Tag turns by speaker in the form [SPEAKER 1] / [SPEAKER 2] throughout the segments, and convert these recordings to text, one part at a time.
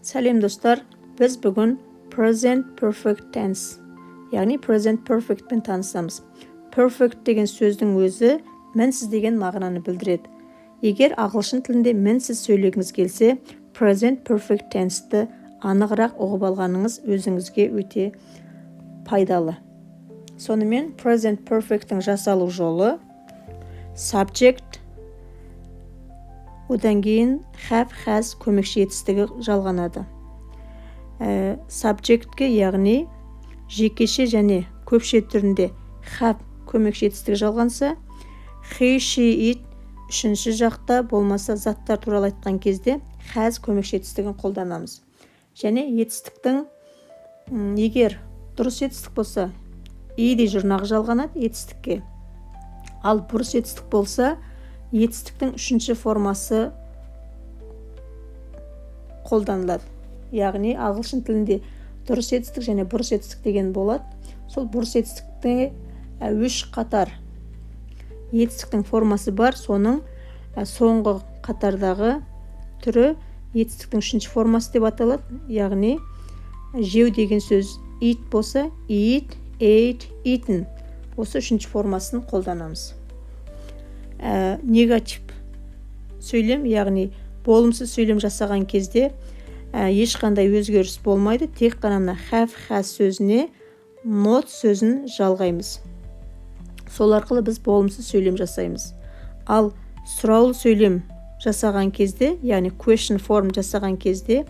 [SPEAKER 1] Сәлем достар, біз бүгін present perfect tense, яғни present perfect пен танысамыз. Perfect деген сөздің өзі мінсіз деген мағынаны білдіреді. Егер ағылшын тілінде мінсіз сөйлегіңіз келсе, present perfect tense'ті анығырақ ұғып алғаныңыз өзіңізге өте пайдалы. Сонымен present perfect'тің жасалу жолы subject, одан кейін have, has көмекші етістігі жалғанады. Subjectке, яғни жекеше және көпше түрінде have көмекші етістігі жалғанса, he, she, it үшінші жақта болмаса заттар туралы айтқан кезде has көмекші етістігін қолданамыз. Және етістіктің егер дұрыс етістік болса, иде жұрнағы жалғанады етістікке. Ал бұрыс етістік болса, етістіктің үшінші формасы қолданылады. Яғни ағылшын тілінде дұрыс етістік және бұрыс етістік деген болады. Сол бұрыс етістікте үш қатар етістіктің формасы бар. Соның соңғы қатардағы түрі етістіктің үшінші формасы деп аталады. Яғни жеу деген сөз eat болса, eat, ate, eaten. Осы үшінші формасын қолданамыз. Негатив сөйлем, яғни болымсыз сөйлем жасаған кезде ешқандай өзгеріс болмайды. Тек қана have, has сөзіне not сөзін жалғаймыз. Сол арқылы біз болымсыз сөйлем жасаймыз. Ал сұраулы сөйлем жасаған кезде, яғни question form жасаған кезде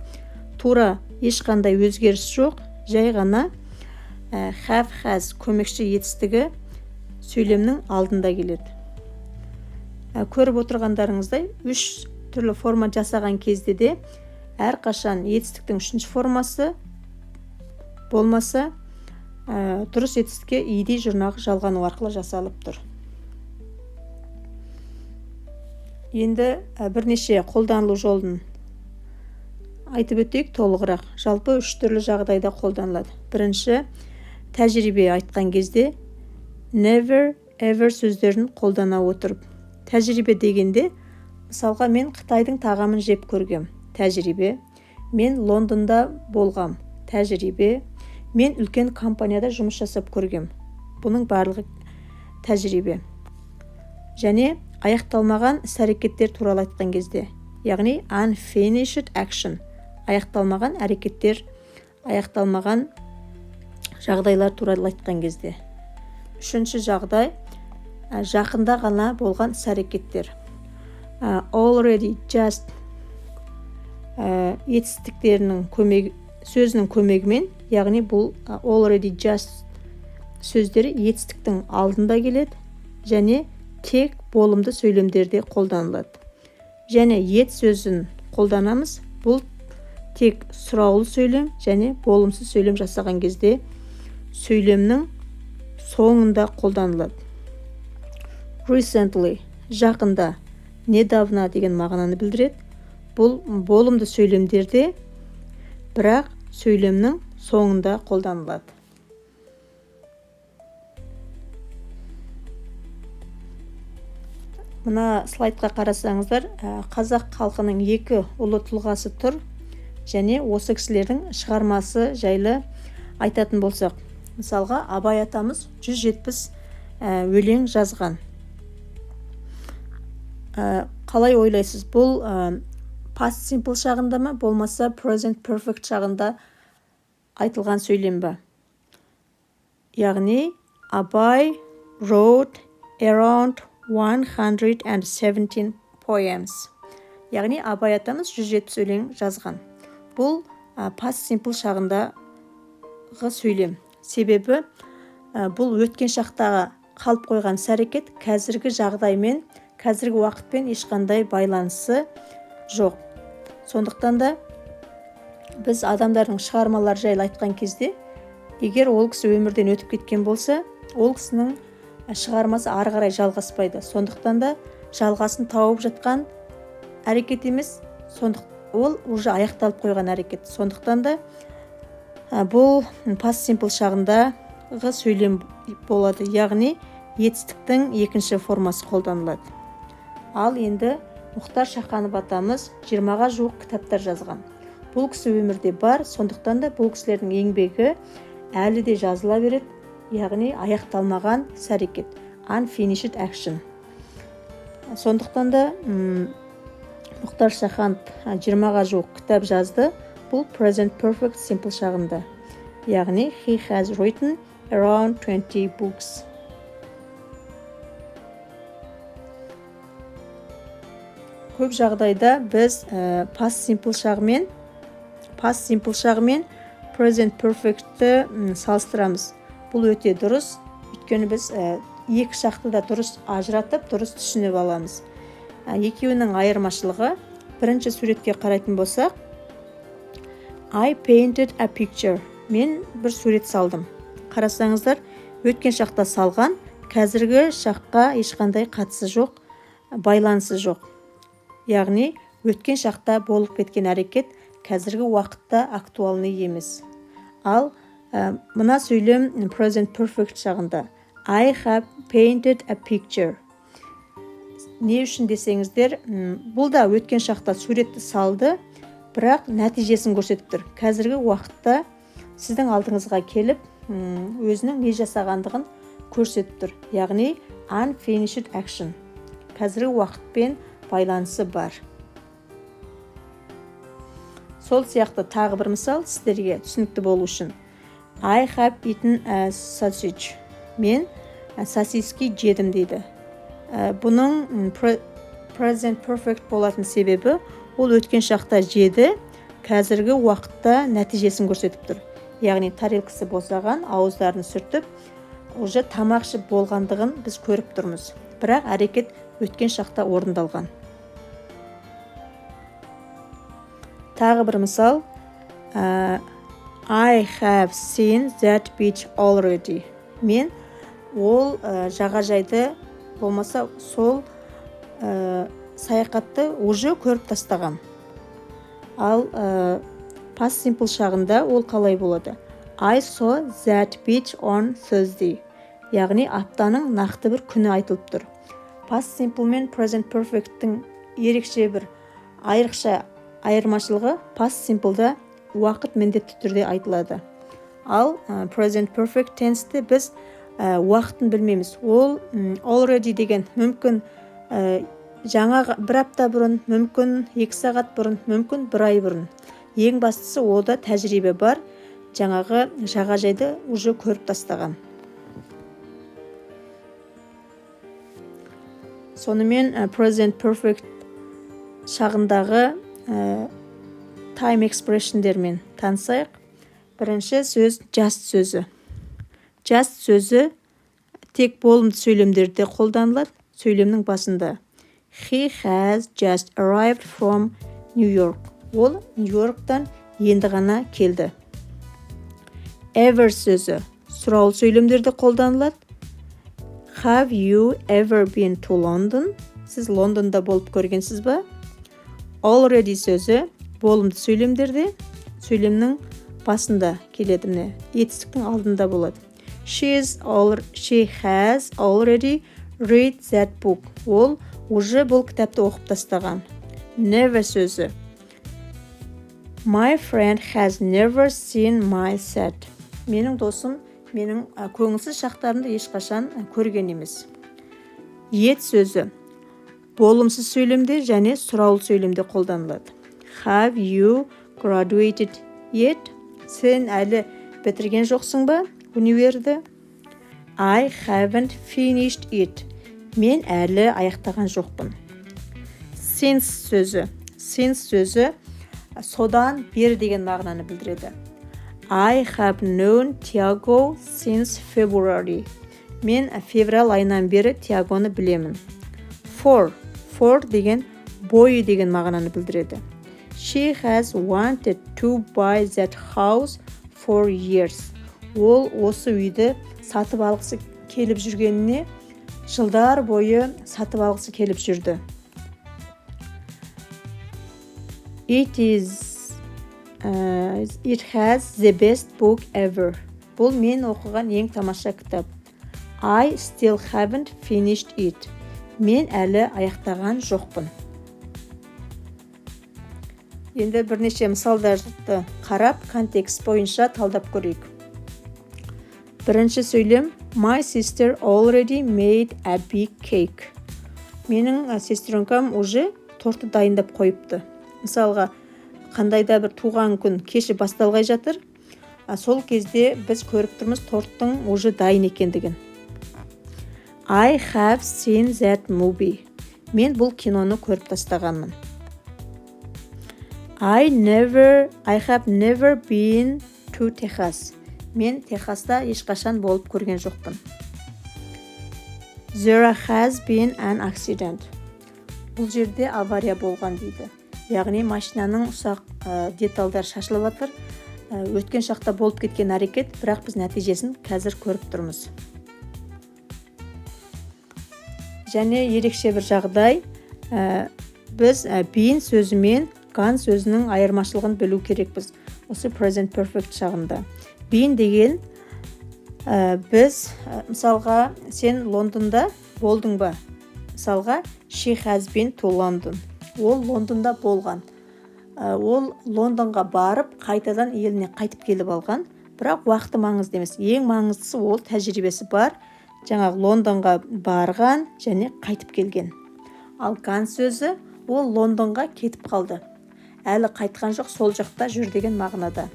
[SPEAKER 1] тура ешқандай өзгеріс жоқ, жай ғана have, has көмекші етістігі сөйлемнің алдында келеді. Көріп отырғандарыңыздай, үш түрлі форма жасаған кезде де әрқашан етістіктің үшінші формасы болмаса, дұрыс етістікке иде жұрнағы жалғану арқылы жасалып тұр. Енді бірнеше қолданылу жолын айтып өтейік толығырақ. Жалпы үш түрлі жағдайда қолданылады. Бірінші, тәжірибе айтқан кезде never, ever сөздерін қолдана отырып. Тәжірибе дегенде, мысалға мен Қытайдың тағамын жеп көргем. Тәжірибе. Мен Лондонда болғам. Тәжірибе. Мен үлкен компанияда жұмыс жасап көргем. Бұның барлығы тәжірибе. Және аяқталмаған іс-әрекеттер туралы айтқан кезде, яғни unfinished action. Аяқталмаған әрекеттер, аяқталмаған жағдайлар туралы айтқан кезде. Үшінші жағдай, жақында ғана болған іс-әрекеттер. Already, just етістіктерінің сөзінің көмегімен, яғни бұл already, just сөздері етістіктің алдында келеді және тек болымды сөйлемдерде қолданылады. Және ет сөзін қолданамыз, бұл тек сұраулы сөйлем және болымсыз сөйлем жасаған кезде сөйлемнің соңында қолданылады. Recently, жақында, недавно деген мағынаны білдіреді. Бұл болымды сөйлемдерде, бірақ сөйлемнің соңында қолданылады. Мына слайдқа қарасаңыздар, қазақ халқының екі ұлы тұлғасы тұр және осы кісілердің шығармасы жайлы айтатын болсақ. Мысалға, Абай атамыз 170 өлең жазған. Қалай ойлайсыз? Бұл past simple шағында ма, болмаса present perfect шағында айтылған сөйлем ба? Яғни, Абай wrote around 117 poems. Яғни, Абай атамыз 170 өлең жазған. Бұл past simple шағындағы сөйлем. Себебі, бұл өткен шақтағы қалып қойған іс-әрекет қазіргі жағдаймен, қазіргі уақытпен ешқандай байланысы жоқ. Сондықтан да біз адамдардың шығармалар жайлы айтқан кезде, егер ол кісі өмірден өтіп кеткен болса, ол кісінің шығармасы ары қарай жалғаспайды. Сондықтан да жалғасын тауып жатқан әрекет емес, ол уже аяқталып қойған әрекет. Сондықтан да бұл past simple шағындағы сөйлем болады, яғни етістіктің екінші формасы қолданылады. Ал енді Мұхтар Шаханов атамыз 20-ға жуық кітаптар жазған. Бұл кісі өмірде бар, сондықтан да бұл кісілердің еңбегі әлі де жазыла береді, яғни аяқталмаған іс-әрекет, unfinished action. Сондықтан да Мұхтар Шаханов 20-ға жуық кітап жазды. Бұл present perfect simple шағында. Яғни he has written around 20 books. Көп жағдайда біз past simple шағы мен present perfect'ті салыстырамыз. Бұл өте дұрыс. Өйткені біз екі шақты да дұрыс ажыратып, дұрыс түсініп аламыз. Екеуінің айырмашылығы, бірінші суретке қарайтын болсақ, I painted a picture. Мен бір сурет салдым. Қарасаңыздар, өткен шақта салған, қазіргі шаққа ешқандай қатысы жоқ, байланысы жоқ. Яғни, өткен шақта болып кеткен әрекет қазіргі уақытта актуалны емес. Ал мына сөйлем present perfect шағында. I have painted a picture. Не үшін десеңіздер, бұл да өткен шақта суретті салды, бірақ нәтижесін көрсетіп тұр. Қазіргі уақытта сіздің алдыңызға келіп, өзінің не жасағандығын көрсетіп тұр. Яғни unfinished action. Қазіргі уақытпен байланысы бар. Сол сияқты тағы бір мысал сіздерге түсінікті болу үшін. I have eaten a sausage. Мен сосиски жедім дейді. Бұның present perfect болатын себебі, ол өткен шақта жеді, қазіргі уақытта нәтижесін көрсетіп тұр. Яғни тарелкасы босаған, ауыздарын сүртіп, уже тамақшы болғандығын біз көріп тұрмыз. Бірақ әрекет өткен шақта орындалған. Тағы бір мысал. I have seen that beach already. Мен ол жағажайды болмаса сол саяхатты уже көріп тастаған. Ал past simple шағында ол қалай болады? I saw that beach on Thursday. Яғни аптаның нақты бір күні айтылып тұр. Past simple мен present perfect'тің ерекше бір айрықша айырмашылығы past simple'да уақыт міндетті түрде айтылады. Ал present perfect tense'те біз уақытын білмейміз. Ол already деген мүмкін жаңа бір апта бұрын, мүмкін 2 сағат бұрын, мүмкін 1 ай бұрын. Ең бастысы ода тәжірибе бар, жаңағы жағажайды уже көріп тастаған. Сонымен present perfect шағындағы time expression'дермен танысайық. Бірінші сөз just сөзі. Just сөзі тек болымды сөйлемдерде қолданылады, сөйлемнің басында. He has just arrived from New York. Ол Нью-Йорктан енді ғана келді. Ever сөзі сұраулы сөйлемдерде қолданылады. Have you ever been to London? Сіз Лондонда болып көргенсіз ба? Already сөзі болымды сөйлемдерде, сөйлемнің басында келеді, міне, етістіктің алдында болады. She has already read that book. Ол уже бұл кітапты оқып тастаған. Never сөзі. My friend has never seen my set. Менің досым менің көңілсіз шақтарымды ешқашан көрген емес. Yet сөзі болымсыз сөйлемде және сұраулы сөйлемде қолданылады. Have you graduated yet? Сен әлі бітірген жоқсың ба универді? I haven't finished it. Мен әлі аяқтаған жоқпын. Since сөзі содан бері деген мағынаны білдіреді. I have known Tiago since February. Мен февраль айынан бері Тиагоны білемін. For деген бойы деген мағынаны білдіреді. She has wanted to buy that house for years. Ол осы үйді сатып алғысы келіп жүргеніне жылдар бойы сатып алғысы келіп жүрді. It has the best book ever. Бұл мен оқыған ең тамаша кітап. I still haven't finished it. Мен әлі аяқтаған жоқпын. Енді бірнеше мысалдарды қарап, контекст бойынша талдап көрейік. Бірінші сөйлем: My sister already made a big cake. Менің сестренкам уже тортты дайындап қойыпты. Мысалға, қандайда бір туған күн кеші басталғай жатыр, сол кезде біз көріп тұрмыз торттың уже дайын екендігін. I have seen that movie. Мен бұл киноны көріп тастағанмын. I have never been to Texas. Мен Техаста ешқашан болып көрген жоқпын. There has been an accident. Бұл жерде авария болған дейді. Яғни машинаның ұсақ деталдар шашылып жатыр. Өткен шақта болып кеткен әрекет, бірақ біз нәтижесін қазір көріп тұрмыз. Және ерекше бір жағдай, біз been сөзі мен gone сөзінің айырмашылығын білу керекпіз. Осы present perfect шағында. Been деген біз мысалға сен Лондонда болдың ба? Мысалға she has been to London. Ол Лондонда болған. Ол Лондонға барып, қайтадан еліне қайтып келіп алған. Бірақ уақыты маңызды емес. Ең маңыздысы ол тәжірибесі бар. Жаңағы Лондонға барған және қайтып келген. Ал gone сөзі ол Лондонға кетіп қалды. Әлі қайтқан жоқ, сол жақта жүр деген мағынада.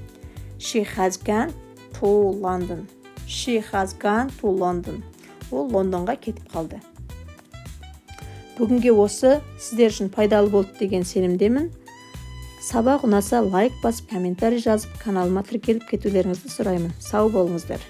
[SPEAKER 1] She has gone to London. She has gone to London. Ол Лондонға кетіп қалды. Бүгінге осы сіздер үшін пайдалы болды деген сенімдемін. Сабақ ұнаса лайк басып, комментарий жазып, каналыма тіркеліп кетулеріңізді сұраймын. Сау болыңыздар.